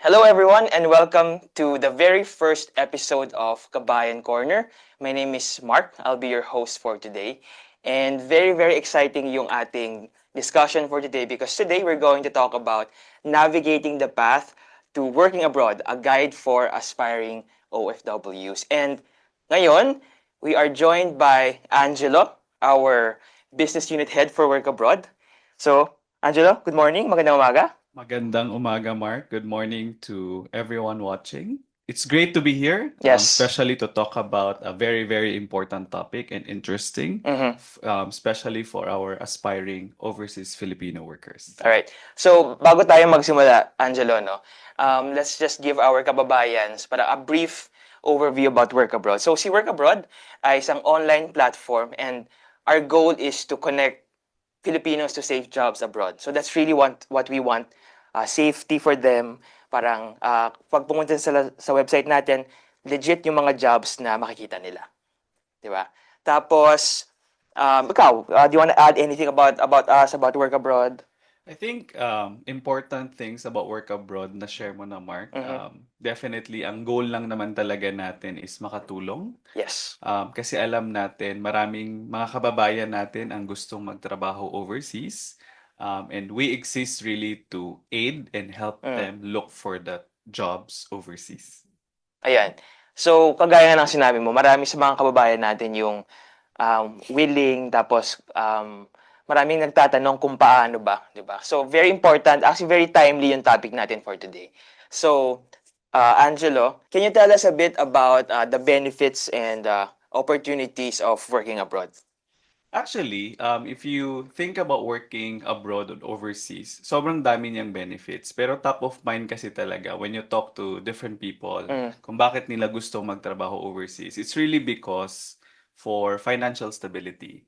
Hello, everyone, and welcome to the very first episode of Kabayan Corner. My name is Mark. I'll be your host for today. And very, very exciting yung ating discussion for today because today we're going to talk about navigating the path to working abroad, a guide for aspiring OFWs. And ngayon, we are joined by Angelo, our business unit head for Work Abroad. So, Angelo, good morning. Magandang umaga. Magandang umaga, Mark. Good morning to everyone watching. It's great to be here, Yes. especially to talk about a very, very important topic and interesting, Mhm. especially for our aspiring overseas Filipino workers. All right. So, bago tayo magsimula, Angelo, no, let's just give our kababayans para a brief overview about Work Abroad. So, si Work Abroad ay isang online platform and our goal is to connect Filipinos to safe jobs abroad. So, that's really what we want. Safety for them. Parang pag pumunta sa website natin, legit yung mga jobs na makikita nila. Di ba? Tapos, ikaw, do you want to add anything about us, about Work Abroad? I think important things about work abroad na share mo na, Mark. Mhm. Definitely, ang goal lang naman talaga natin is makatulong. Yes. Kasi alam natin, maraming mga kababayan natin ang gustong magtrabaho overseas. And we exist really to aid and help Mm. them look for the jobs overseas. Ayan. So, kagaya nga ng sinabi mo, marami sa mga kababayan natin yung willing, tapos maraming nagtatanong kung paano ba, di ba? So, very important, actually very timely yung topic natin for today. So, Angelo, can you tell us a bit about the benefits and opportunities of working abroad? Actually, if you think about working abroad or overseas, sobrang dami niyang benefits. Pero top of mind kasi talaga when you talk to different people, Mm. kung bakit nila gusto magtrabaho overseas, it's really because for financial stability.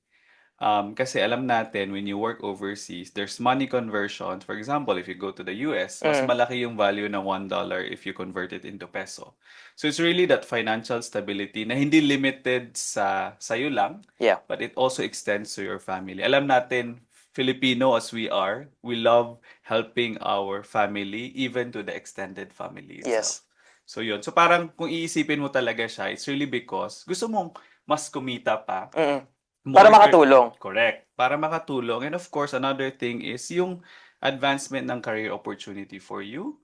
Kasi alam natin, when you work overseas, there's money conversion. For example, if you go to the US, mas Mm. malaki yung value ng $1 if you convert it into peso. So it's really that financial stability na hindi limited sa sa'yo lang, Yeah. but it also extends to your family. Alam natin, Filipino as we are, we love helping our family, even to the extended family Yes. itself. So yun. So parang kung iisipin mo talaga siya, it's really because gusto mong mas kumita pa, Mm. Para more makatulong. correct. Para makatulong. And of course, another thing is yung advancement ng career opportunity for you.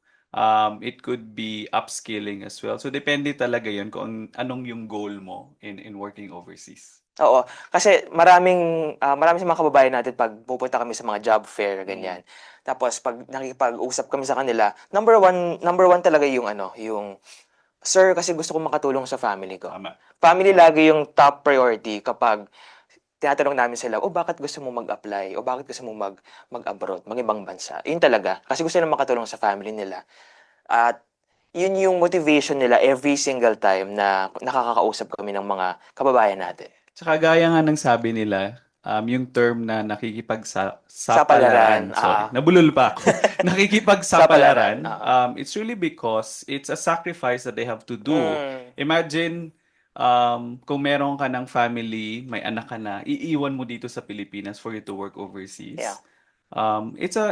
It could be upskilling as well. So, depende talaga yun kung anong yung goal mo in working overseas. Oo, kasi marami sa mga kababayan natin pag pupunta kami sa mga job fair, Mm, ganyan. Tapos pag nakikipag-usap kami sa kanila, number one talaga yung ano, yung, "Sir, kasi gusto kong makatulong sa family ko." tama. Family lagi yung top priority kapag tinatanong namin sila, "Oh, bakit gusto mo mag-apply? O bakit gusto mo mag-abroad, mag-ibang bansa?" Yun talaga, kasi gusto nila makatulong sa family nila. At yun yung motivation nila every single time na nakakakausap kami ng mga kababayan natin. Tsaka gaya nga ng sabi nila, yung term na Sapalaran, nakikipagsapalaran, sorry, nabulol pa ako. Sapalaran, Nakikipagsapalaran, oo. it's really because it's a sacrifice that they have to do. Hmm, Imagine, kung meron ka ng family, may anak ka na, iiwan mo dito sa Pilipinas for you to work yeah. overseas.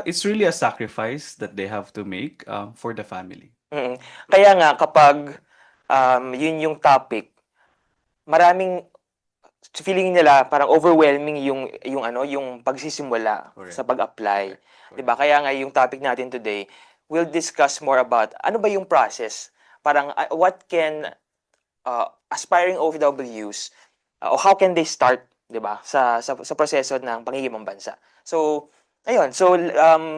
It's really a sacrifice that they have to make for the family. Mm. Kaya nga kapag, yun yung topic, maraming feeling nila parang overwhelming yung ano, yung pagsisimula sa Correct. pag-apply, Correct. 'di Correct. ba? Kaya nga yung topic natin today, we'll discuss more about ano ba yung process, parang what can aspiring OFWs o how can they start, 'di ba? Sa proseso ng pangiging bansa. So, ayun. So,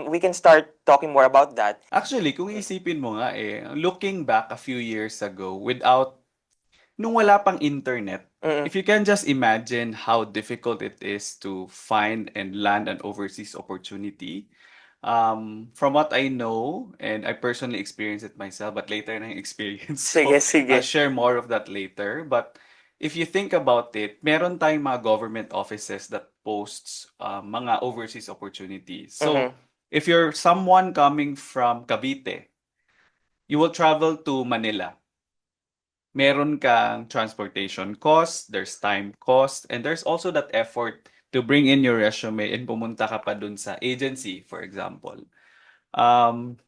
we can start talking more about that. Actually, kung isipin mo nga looking back a few years ago, nung wala pang internet, Mm. if you can just imagine how difficult it is to find and land an overseas opportunity, from what I know, and I personally experienced it myself, but later na yung experience, Sige, so I'll sige. share more of that later. But if you think about it, meron tayong mga government offices that posts mga overseas opportunities. Mhm. So if you're someone coming from Cavite, you will travel to Manila. Meron kang transportation cost, there's time cost, and there's also that effort to bring in your resume and pumunta ka pa dun sa agency, for example. Um,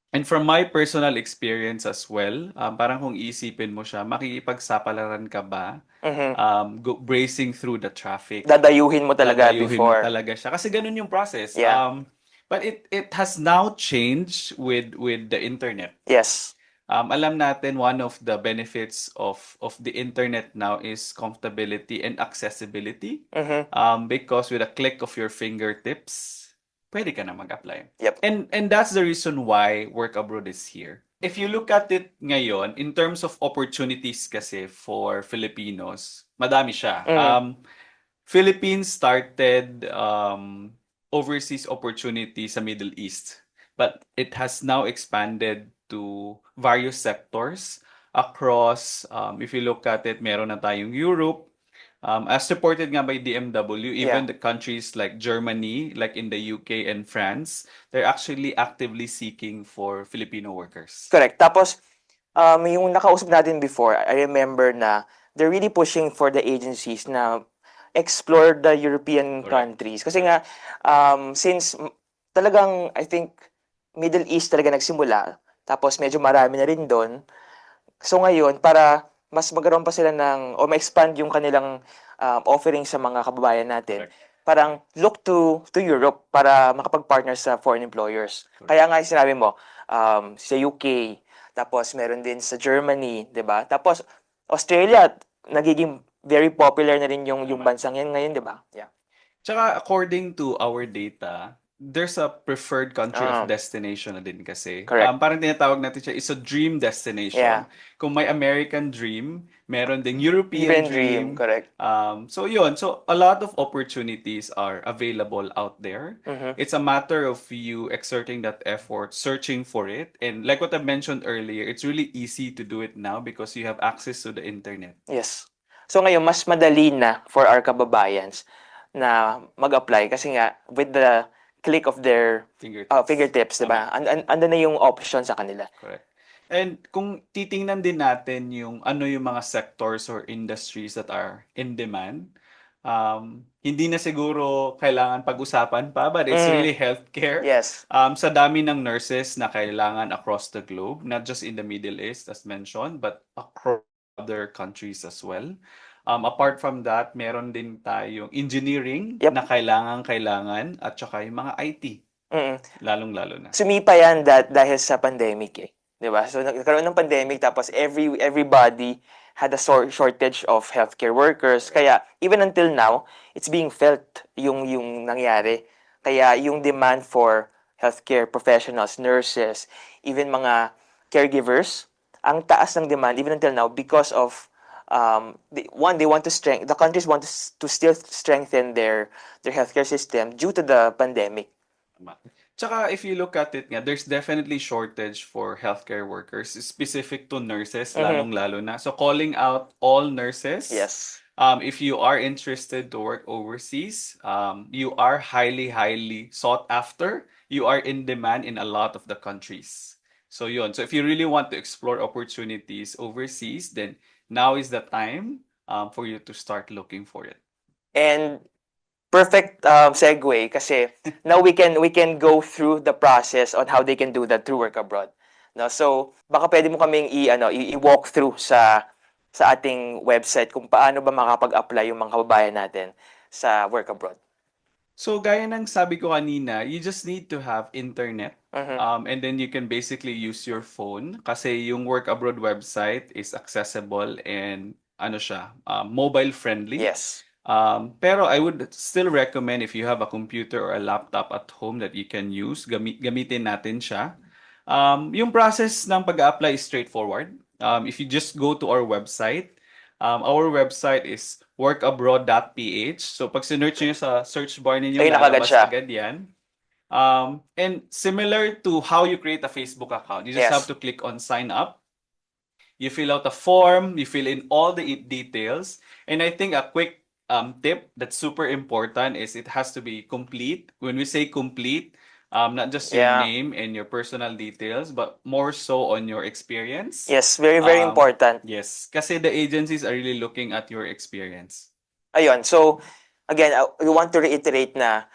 And from my personal experience as well, parang kung isipin mo siya, makikipagsapalaran ka ba, Mhm. bracing through the traffic, Dadayuhin mo talaga dadayuhin mo before. talaga siya. Kasi ganun yung process. Yeah. But it has now changed with the internet. Yes. Alam natin one of the benefits of the internet now is comfortability and accessibility. Mhm. Because with a click of your fingertips, pwede ka na mag-apply. Yep. And that's the reason why Work Abroad is here. If you look at it ngayon, in terms of opportunities kasi for Filipinos, madami siya. Mhm. Philippines started overseas opportunities sa Middle East, but it has now expanded to various sectors across, if you look at it, meron na tayong Europe, as supported nga by DMW, Yeah. even the countries like Germany, like in the UK and France, they're actually actively seeking for Filipino workers. Correct. Tapos, yung nakausap natin before, I remember na they're really pushing for the agencies na explore the European Correct. countries. Kasi nga, since talagang, I think, Middle East talaga nagsimula, tapos medyo marami na rin doon. So ngayon, para mas magkaroon pa sila ng, o ma-expand yung kanilang offering sa mga kababayan natin, Correct. parang look to Europe para makapag-partner sa foreign employers. Correct. Kaya nga yung sinabi mo, sa UK, tapos meron din sa Germany, 'di ba? Tapos Australia, nagiging very popular na rin yung Tama. bansang yan ngayon, 'di ba? Yeah. Tsaka according to our data, there's a preferred country of Um, destination na din kasi. correct. Parang tinatawag natin siya is a dream destination. Yeah. Kung may American dream, meron ding European Even dream, dream. correct. So yun, so a lot of opportunities are available out there. Mhm. It's a matter of you exerting that effort, searching for it. And like what I mentioned earlier, it's really easy to do it now because you have access to the internet. Yes. So ngayon, mas madali na for our kababayans na mag-apply kasi nga with the click of their Fingertips. fingertips, 'di ba? Tama. Andun na yung option sa kanila. Correct. And kung titingnan din natin yung ano yung mga sectors or industries that are in demand, hindi na siguro kailangan pag-usapan pa, but it's Mm, really healthcare. yes. Sa dami ng nurses na kailangan across the globe, not just in the Middle East as mentioned, but across other countries as well. Apart from that, meron din tayong engineering Yep. na kailangan at saka yung mga IT, Mm. lalong-lalo na. Sumipa yan dahil sa pandemic eh. 'Di ba? So nagkaroon ng pandemic tapos everybody had a shortage of healthcare workers. Kaya even until now, it's being felt yung nangyari. Kaya yung demand for healthcare professionals, nurses, even mga caregivers, ang taas ng demand even until now because of they want to the countries want to still strengthen their healthcare system due to the pandemic. Tama. Tsaka if you look at it nga, there's definitely shortage for healthcare workers, specific to nurses, Mhm. lalong-lalo na. So calling out all nurses, Yes. if you are interested to work overseas, you are highly, highly sought after. You are in demand in a lot of the countries. So yun. So if you really want to explore opportunities overseas, then now is the time for you to start looking for it. And perfect segue kasi now we can go through the process on how they can do that through work abroad. No, so baka pwede mo kaming i-walk through sa ating website kung paano ba makapag-apply yung mga kababayan natin sa work abroad. So, gaya ng sabi ko kanina, you just need to have internet. Mhm. And then you can basically use your phone kasi yung Work Abroad website is accessible and ano siya, mobile friendly. Yes. Pero I would still recommend if you have a computer or a laptop at home that you can use, gamitin natin siya. Yung process ng pag-apply is straightforward. If you just go to our website is workabroad.ph. So pag sinearch nyo sa search bar ninyo, Ayun, nakagad lalabas siya. agad yan. And similar to how you create a Facebook account, you just Yes. have to click on sign up. You fill out a form, you fill in all the details. And I think a quick tip that's super important is it has to be complete. When we say complete, not just your Yeah. name and your personal details, but more so on your experience. Yes, very very important. Yes, kasi the agencies are really looking at your experience. Ayun. So again, we want to reiterate na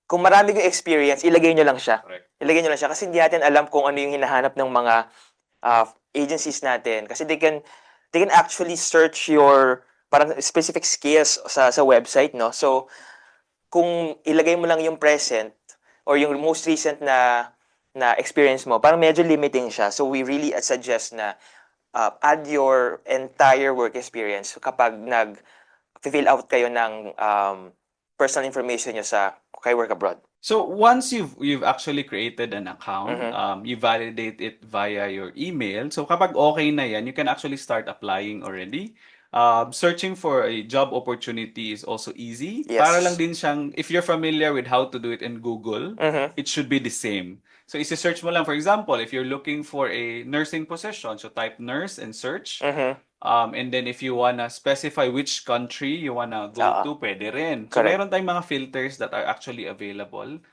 kung marami kang experience, ilagay nyo lang siya. Correct. Ilagay nyo lang siya kasi hindi natin alam kung ano yung hinahanap ng mga agencies natin. Kasi they can actually search your parang specific skills sa website, no? So, kung ilagay mo lang yung present or yung most recent na experience mo, parang medyo limiting siya. So, we really suggest na add your entire work experience kapag nag-fill out kayo ng personal information nyo sa kay Work Abroad. So once you've actually created an account, Mhm. you validate it via your email. So kapag okay na yan, you can actually start applying already. Searching for a job opportunity is also easy. Para lang Yes. din siyang, if you're familiar with how to do it in Google, Mhm. it should be the same. So isi-search mo lang, for example, if you're looking for a nursing position, so type nurse and search. Mhm. And then if you wanna specify which country you wanna go Oo. to, pwede rin. So Correct. meron tayong mga filters that are actually available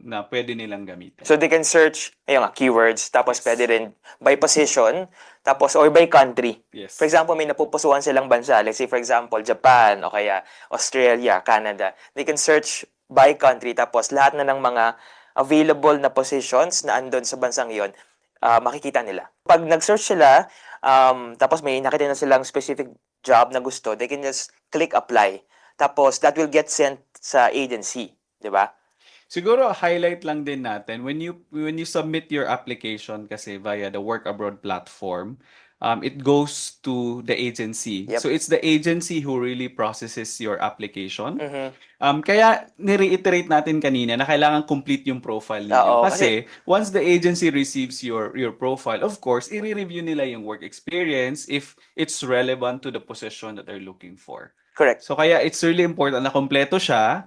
na pwede nilang gamitin. So they can search ayun nga, keywords, tapos Yes. pwede rin by position, tapos or by country. Yes. For example, may napupusuan silang bansa. Let's say for example, Japan o kaya Australia, Canada. They can search by country tapos lahat na ng mga available na positions na andon sa bansang yon, makikita nila. Pag nag-search sila, tapos may nakita na silang specific job na gusto, they can just click apply. Tapos that will get sent sa agency, di ba? Siguro highlight lang din natin when you submit your application kasi via the Work Abroad platform, it goes to the agency. Yep. So it's the agency who really processes your application. Mhm. Kaya ni-reiterate natin kanina na kailangan complete yung profile ninyo. Oo, kasi Kasi once the agency receives your profile, of course, i-review nila yung work experience if it's relevant to the position that they're looking for. correct. So kaya it's really important na kompleto siya.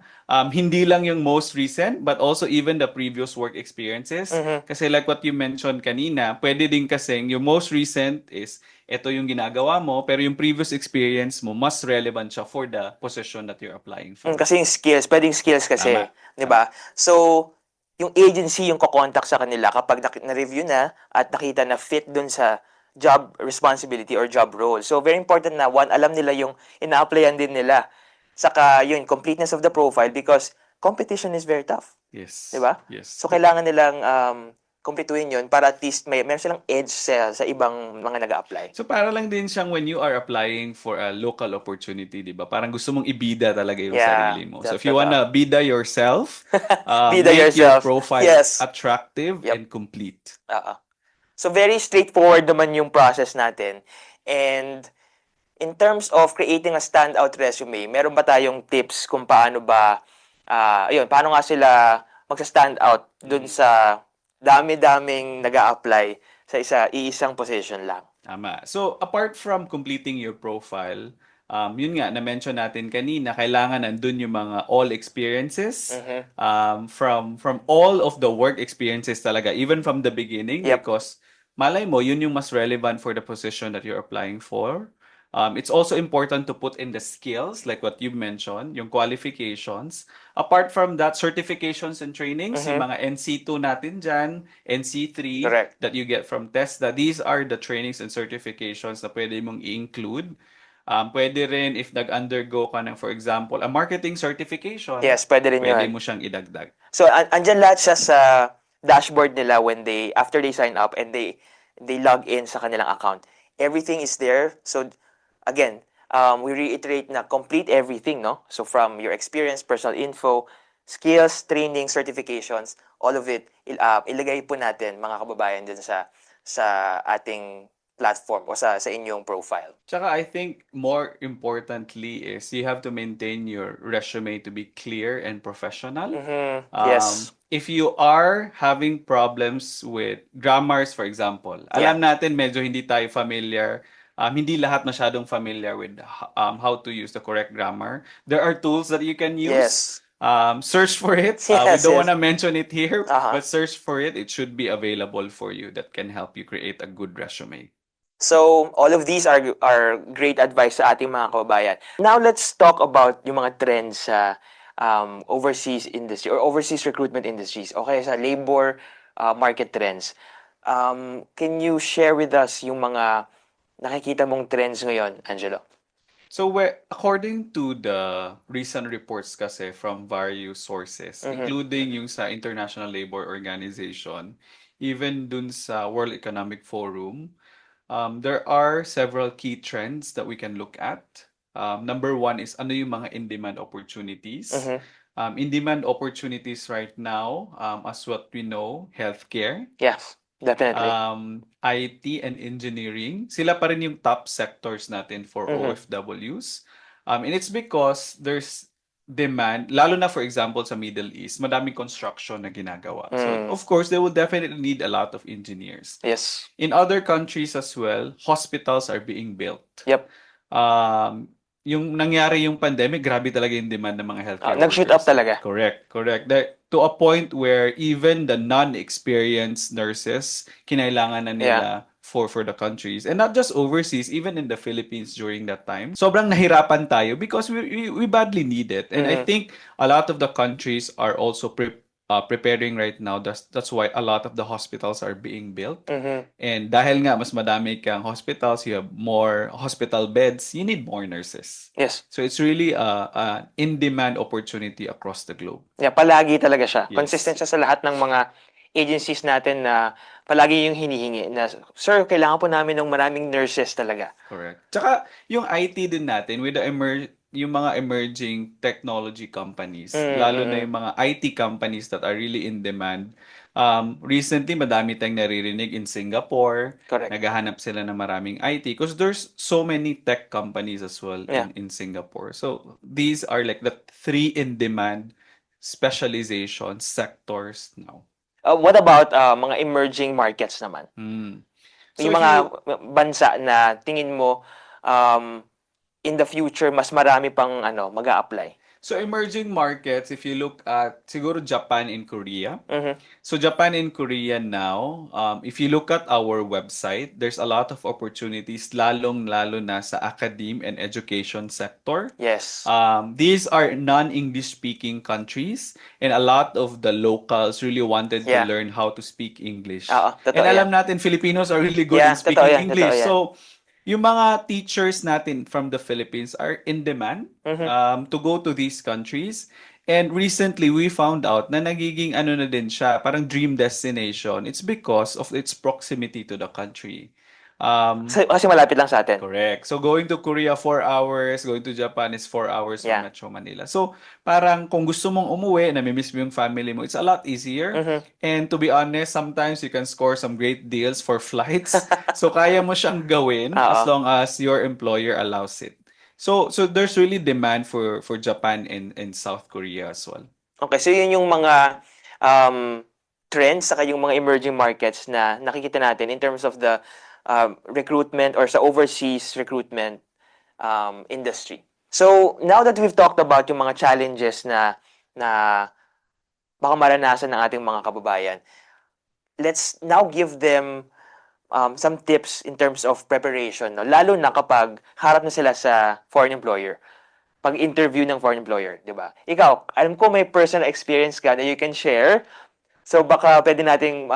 Hindi lang yung most recent, but also even the previous work experiences. Mhm. Kasi like what you mentioned kanina, pwede din kasing yung most recent is ito yung ginagawa mo, pero yung previous experience mo, mas relevant siya for the position that you're applying for. Kasi yung skills, pwedeng skills kasi, Tama. 'di ba? So, yung agency yung kokontak sa kanila kapag na-review na at nakita na fit dun sa job responsibility or job role. So, very important na one, alam nila yung ina-applyan din nila. Saka yun, completeness of the profile because competition is very tough, Yes. 'di ba? Yes. So, kailangan nilang kumpletuhin yun para at least meron silang edge sa ibang mga nag-a-apply. So para lang din siyang when you are applying for a local opportunity, di ba? Parang gusto mong ibida talaga yung Yeah, sarili mo. So if you totoo. wanna bida yourself, Bida make your yourself. profile Yes. attractive Yep. and complete. Oo. So, very straightforward naman yung process natin. And in terms of creating a standout resume, meron ba tayong tips kung paano ba, ayun, paano nga sila magsa-stand out dun sa dami-daming nag-a-apply sa iisang position lang? Tama. So, apart from completing your profile, yun nga, na-mention natin kanina, kailangan nandun yung mga all experiences, Mhm. from all of the work experiences talaga, even from the beginning, Yep. because malay mo, yun yung mas relevant for the position that you're applying for. It's also important to put in the skills, like what you mentioned, yung qualifications. Apart from that, certifications and trainings, yung Mhm. mga NC2 natin dyan, NC3, Correct. that you get from TESDA. These are the trainings and certifications na pwede mong i-include. Pwede rin if nag-undergo ka ng, for example, a marketing certification, Yes, pwede rin pwede yun. mo siyang idagdag. So, andyan lahat siya sa dashboard nila after they sign up and they log in sa kanilang account. Everything is there. So, again, we reiterate na complete everything, no? So, from your experience, personal info, skills, training, certifications, all of it, ilagay po natin, mga kababayan, dun sa ating platform o sa inyong profile. Tsaka I think more importantly is you have to maintain your resume to be clear and professional. Mhm. Yes. If you are having problems with grammars, for example, alam natin medyo hindi tayo familiar, hindi lahat masyadong familiar with how to use the correct grammar. There are tools that you can use. Yes. Search for it. We Yes, don't yes. want to mention it here, Aha. but search for it. It should be available for you that can help you create a good resume. So, all of these are great advice sa ating mga kababayan. Now, let's talk about yung mga trends sa overseas industry or overseas recruitment industries. Okay, sa labor market trends. Can you share with us yung mga nakikita mong trends ngayon, Angelo? So according to the recent reports kasi from various sources, Mhm. including yung sa International Labor Organization, even dun sa World Economic Forum, there are several key trends that we can look at. Number one is ano yung mga in-demand opportunities. Mhm. In-demand opportunities right now, as what we know, healthcare, Yeah, definitely. IT and engineering, sila pa rin yung top sectors natin for Mhm. OFWs. And it's because there's demand, lalo na for example sa Middle East, madaming construction na ginagawa. So Mm. of course, they will definitely need a lot of engineers. Yes. In other countries as well, hospitals are being built. Yep. Um, yung nangyari yung pandemic, grabe talaga yung demand ng mga healthcare Nag-shoot up workers. talaga. Correct, correct. To a point where even the non-experienced nurses, kinailangan na Yeah. nila for the countries. And not just overseas, even in the Philippines during that time. Sobrang nahirapan tayo because we badly need it. And I Mhm. think a lot of the countries are also preparing right now. That's why a lot of the hospitals are being built. Mhm. And dahil nga mas madami kang hospitals, you have more hospital beds, you need more nurses. Yes. So it's really a in-demand opportunity across the globe. Yeah, palagi talaga siya. Consistent Yes. siya sa lahat ng mga agencies natin na palagi yung hinihingi na, sir, kailangan po namin ng maraming nurses talaga. Correct. Tsaka yung IT din natin with yung mga emerging technology companies, lalo na Mm-mm. yung mga IT companies that are really in demand. Recently, madami tayong naririnig in Singapore, Correct. naghahanap sila ng maraming IT because there's so many tech companies as well Yeah. in Singapore. So these are like the three in demand specialization sectors now. What about mga emerging markets naman? Hmm. So Yung if mga you bansa na tingin mo um, in the future mas marami pang mag-a-apply. So emerging markets, if you look at siguro Japan and Korea. Mhm. So Japan and Korea now, if you look at our website, there's a lot of opportunities, lalong-lalo na sa academe and education sector. Yes. These are non-English speaking countries, and a lot of the locals really wanted to Yeah. learn how to speak English. Oo, And totoo yan. alam natin, Filipinos are really good in Yeah, totoo speaking yan, totoo English. yan. So yung mga teachers natin from the Philippines are in demand Mhm. to go to these countries. And recently, we found out na nagiging ano na din siya, parang dream destination. It's because of its proximity to the country. Kasi malapit lang sa atin. Correct. So going to Korea 4 hours, going to Japan is 4 hours from Yeah. Metro Manila. So parang kung gusto mong umuwi, namimiss mo yung family mo, it's a lot easier. Mhm. And to be honest, sometimes you can score some great deals for flights. So kaya mo siyang gawin as Oo. long as your employer allows it. So there's really demand for Japan and South Korea as well. Okay, so yun yung mga um, trends saka yung mga emerging markets na nakikita natin in terms of the recruitment or sa overseas recruitment industry. So, now that we've talked about yung mga challenges na baka maranasan ng ating mga kababayan, let's now give them some tips in terms of preparation, no? Lalo na kapag harap na sila sa foreign employer. Pag-interview ng foreign employer, di ba? Ikaw, alam ko may personal experience ka na you can share. So, baka pwede nating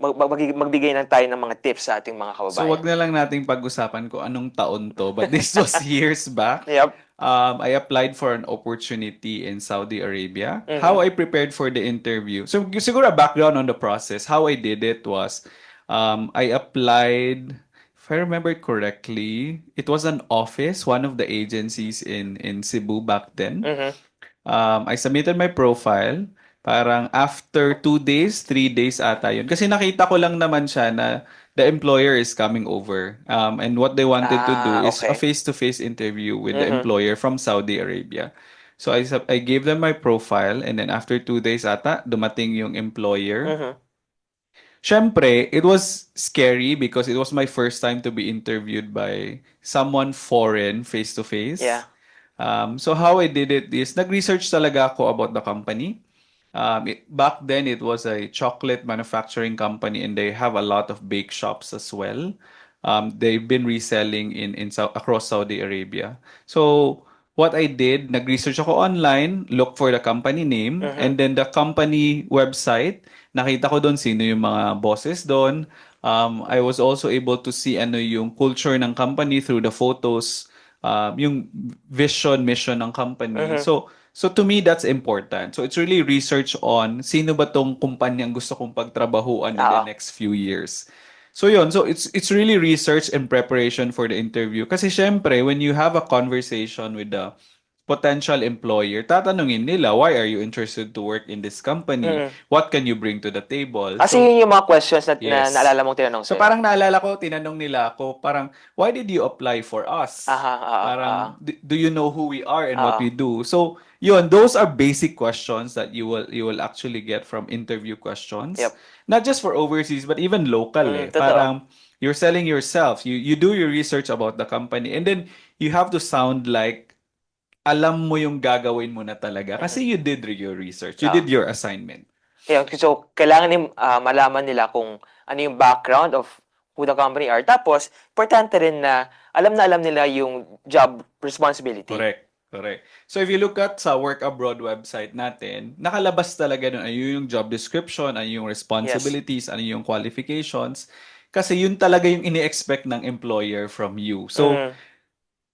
magbigay ng tayo ng mga tips sa ating mga So wag kababayan. na lang nating pag-usapan ko anong taon to, but this was years back. Yep. I applied for an opportunity in Saudi Arabia. Mhm. How I prepared for the interview. So siguro a background on the process. How I did it was I applied, if I remember correctly, it was an office, one of the agencies in Cebu back then. Mhm. I submitted my profile. Parang after 2 days, 3 days ata yun. Kasi nakita ko lang naman siya na the employer is coming over. And what they wanted to do is a Okay. face-to-face interview with the Mhm. employer from Saudi Arabia. So I gave them my profile and then after 2 days ata, dumating yung employer. Mhm. Siyempre, it was scary because it was my first time to be interviewed by someone foreign face-to-face. Yeah. So how I did it is nag-research talaga ako about the company. Back then, it was a chocolate manufacturing company and they have a lot of bake shops as well. They've been reselling across Saudi Arabia. So what I did, nag-research ako online, look for the company name, Mhm. and then the company website, nakita ko doon sino yung mga bosses doon. I was also able to see ano yung culture ng company through the photos yung vision, mission ng company. Mhm. So to me, that's important. So it's really research on sino ba tong kumpanyang gusto kong pagtrabahuan in the Oo. next few years. So yun, so it's really research and preparation for the interview. Kasi syempre, when you have a conversation with the potential employer, tatanungin nila, why are you interested to work in this company? Mm. What can you bring to the table? Kasi So, yun yung mga questions na yes. naalala mong tinanong So sa'yo. parang naalala ko, tinanong nila ako, parang, why did you apply for us? Aha, oo, oo. Parang, do you know who we are and what Oo. we do? So, yun, those are basic questions that you will actually get from interview questions. Yep. Not just for overseas, but even local eh. Totoo. Parang, you're selling yourself. You do your research about the company and then you have to sound like alam mo yung gagawin mo na talaga Mhm. kasi you did your research. You Oo. did your assignment. Ayun, so kailangan malaman nila kung ano yung background of who the company are. Tapos, importante rin na alam nila yung job responsibility. Correct. Correct. So if you look at sa Work Abroad website natin, nakalabas talaga doon ano yung job description, ano yung Yes. responsibilities, ano yung qualifications. Kasi yun talaga yung ini-expect ng employer from you. So Mhm.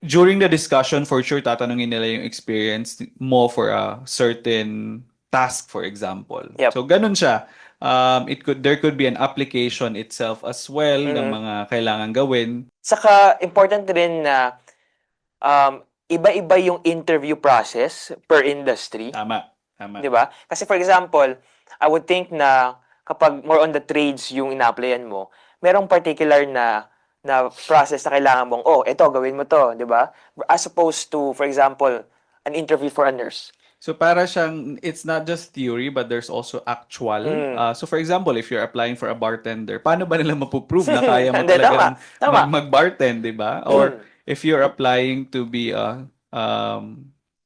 during the discussion, for sure, tatanungin nila yung experience mo for a certain task, for example. Yep. So ganun siya. There could be an application itself as well ng Mhm. mga kailangan gawin. Saka, important rin na iba-iba yung interview process per industry. Tama. Tama. Di ba? Kasi for example, I would think na kapag more on the trades yung ina-applyan mo, merong particular na process na kailangan mong, oh, eto, gawin mo to, di ba? As opposed to, for example, an interview for a nurse. So para siyang, it's not just theory, but there's also actual. Mm. So for example, if you're applying for a bartender, paano ba nila mapuprove na kaya mo Hindi, talagang tama. mag-bartend, di ba? Or Mm. if you're applying to be a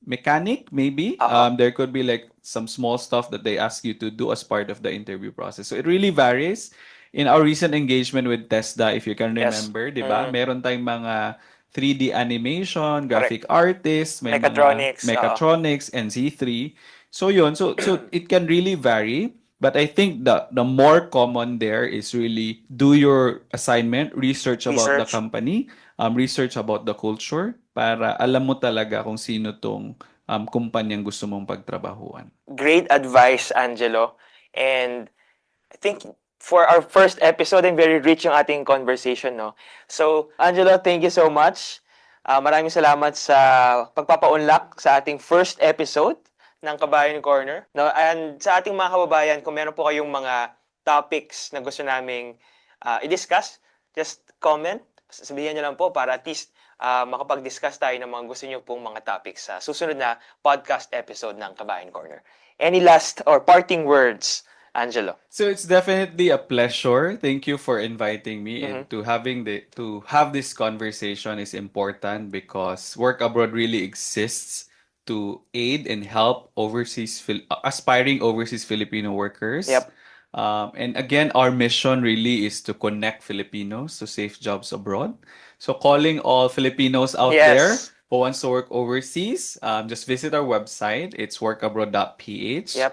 mechanic, maybe, Oo. there could be like some small stuff that they ask you to do as part of the interview process. So it really varies. In our recent engagement with TESDA, if you can Yes. remember, di ba? Meron tayong mga 3D animation, Correct. graphic artists, may mga Mechatronics, oo. mechatronics, and Z3. So yun, so it can really vary. But I think the more common there is really do your assignment, research about the Research. company, research about the culture, para alam mo talaga kung sino tong kumpanyang gusto mong pagtrabahuan. Great advice, Angelo. And I think for our first episode, and very rich yung ating conversation, no? So, Angelo, thank you so much. Maraming salamat sa pagpapaunlak sa ating first episode ng Kabayan Corner. No? And sa ating mga kababayan, kung meron po kayong mga topics na gusto naming i-discuss, just comment. Sabihin nyo lang po para at least makapag-discuss tayo ng mga gusto nyo pong mga topics sa susunod na podcast episode ng Kabayan Corner. Any last or parting words, Angelo? So it's definitely a pleasure. Thank you for inviting me and to have this conversation is important because Work Abroad really exists to aid and help aspiring overseas Filipino workers. Yep. And again, our mission really is to connect Filipinos to safe jobs abroad. So calling all Filipinos out there Yes. who wants to work overseas, just visit our website. It's workabroad.ph. Yep.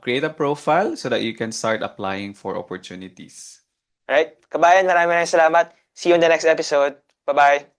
Create a profile so that you can start applying for opportunities. Alright, kabayan, maraming salamat. See you in the next episode. Bye-bye.